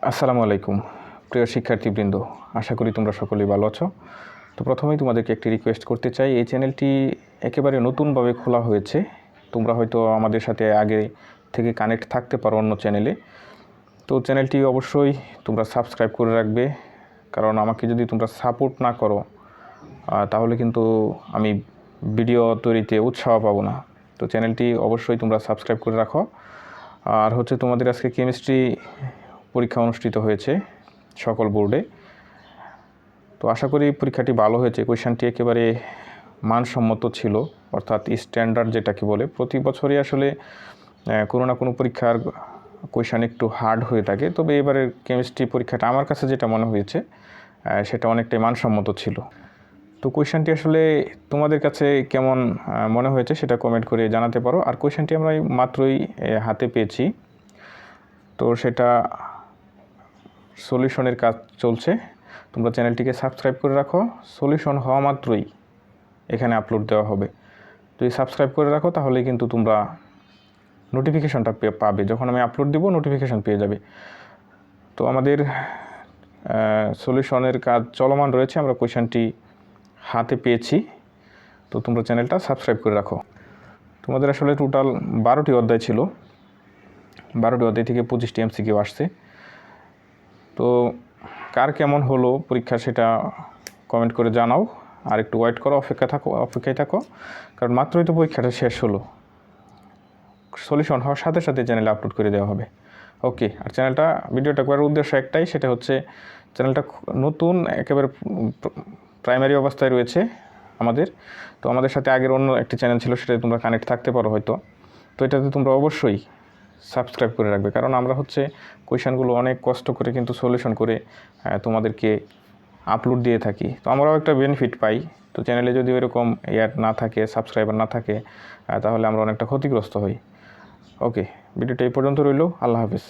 আসসালামু আলাইকুম প্রিয় শিক্ষার্থীবৃন্দ, আশা করি তোমরা সকলেই ভালো আছো। তো প্রথমেই তোমাদেরকে একটি রিকোয়েস্ট করতে চাই, এই চ্যানেলটি একেবারে নতুনভাবে খোলা হয়েছে। তোমরা হয়তো আমাদের সাথে আগে থেকে কানেক্ট থাকতে পারো অন্য চ্যানেলে। তো চ্যানেলটি অবশ্যই তোমরা সাবস্ক্রাইব করে রাখবে, কারণ আমাকে যদি তোমরা সাপোর্ট না করো তাহলে কিন্তু আমি ভিডিও তৈরিতে উৎসাহ পাবো না। তো চ্যানেলটি অবশ্যই তোমরা সাবস্ক্রাইব করে রাখো। আর হচ্ছে তোমাদের আজকে কেমিস্ট্রি পরীক্ষা অনুষ্ঠিত হয়েছে সকল বোর্ডে। তো আশা করি পরীক্ষাটি ভালো হয়েছে। কোয়েশ্চনটি একেবারে মানসম্মত ছিল, অর্থাৎ স্ট্যান্ডার্ড যেটাকে বলে। প্রতি বছরই আসলে কোনো না কোনো পরীক্ষার কোয়েশ্চন একটু হার্ড হয়ে থাকে, তবে এবারের কেমিস্ট্রি পরীক্ষাটা আমার কাছে যেটা মনে হয়েছে সেটা অনেকটাই মানসম্মত ছিল। তো কোয়েশ্চনটি আসলে তোমাদের কাছে কেমন মনে হয়েছে সেটা কমেন্ট করে জানাতে পারো। আর কোয়েশ্চনটি আমরা মাত্রই হাতে পেয়েছি, তো সেটা সলিউশনের কাজ চলছে। তোমরা চ্যানেলটিকে সাবস্ক্রাইব করে রাখো, সলিউশন হওয়া মাত্রই এখানে আপলোড দেওয়া হবে। যদি সাবস্ক্রাইব করে রাখো তাহলে কিন্তু তোমরা নোটিফিকেশনটা পাবে, যখন আমি আপলোড দেবো নোটিফিকেশন পেয়ে যাবে। তো আমাদের সলিউশনের কাজ চলমান রয়েছে, আমরা কোয়েশ্চনটি হাতে পেয়েছি। তো তোমরা চ্যানেলটা সাবস্ক্রাইব করে রাখো। তোমাদের আসলে টোটাল 12টি অধ্যায় ছিল, 12টি অধ্যায় থেকে 25টি এমসিকিউ আসছে। তো কার কেমন হলো পরীক্ষা সেটা কমেন্ট করে জানাও। আর একটু ওয়েট করো, অপেক্ষায় থাকো, কারণ মাত্রই তো পরীক্ষাটা শেষ হলো। সলিউশন হওয়ার সাথে সাথে চ্যানেলে আপলোড করে দেওয়া হবে। ওকে। আর ভিডিওটা করার উদ্দেশ্য একটাই, সেটা হচ্ছে চ্যানেলটা নতুন, একেবারে প্রাইমারি অবস্থায় রয়েছে আমাদের। তো আমাদের সাথে আগের অন্য একটি চ্যানেল ছিল, সেটাতে তোমরা কানেক্ট থাকতে পারো হয়তো। তো এটাতে তোমরা অবশ্যই সাবস্ক্রাইব করে রাখবে, কারণ আমরা হচ্ছে কোয়েশ্চেনগুলো অনেক কষ্ট করে কিন্তু সলিউশন করে তোমাদেরকে আপলোড দিয়ে থাকি। তো আমরাও একটা বেনিফিট পাই। তো চ্যানেলে যদি এরকম না থাকে, সাবস্ক্রাইবার না থাকে, তাহলে আমরা অনেকটা ক্ষতিগ্রস্ত হই। ওকে, ভিডিওটা এই পর্যন্ত রইল। আল্লাহ হাফেজ।